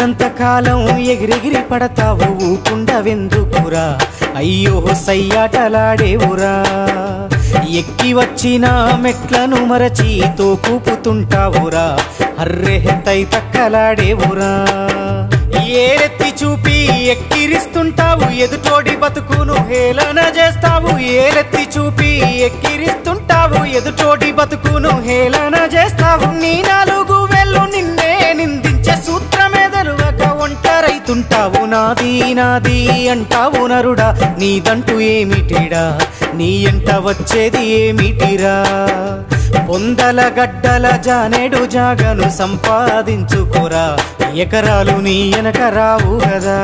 ఉన్నంత కాలం ఎగిరెగిరి పడతావు ఊకుండవెందుకురా అయ్యో సయ్యాటలాడేవురా ఎక్కి వచ్చిన మెట్లను మరచి తోకూపుతుంటావురా అర్రె తై తక్కలాడేవురా ఏరెత్తి చూపి ఎక్కిరిస్తుంటావు ఎదుటోడి బతుకును హేళన చేస్తావు ఏరెత్తి చూపి ఎక్కిరిస్తుంటావు ఎదుటోడి బతుకును హేళన చేస్తావు నీ నాలుగు వేళ్ళు నిన్నే నిందించే సూత్రమేదలువక ఒంటరైతుంటావు నాది నాది అంటావు నరుడా నీదంటూ ఏమిటిడా నీ ఎంట వచ్చేది ఏమిటిరా పొందల గడ్డల జానేడు జాగను సంపాదించుకోరా ఎకరాలు నీ వెనక రావు కదా।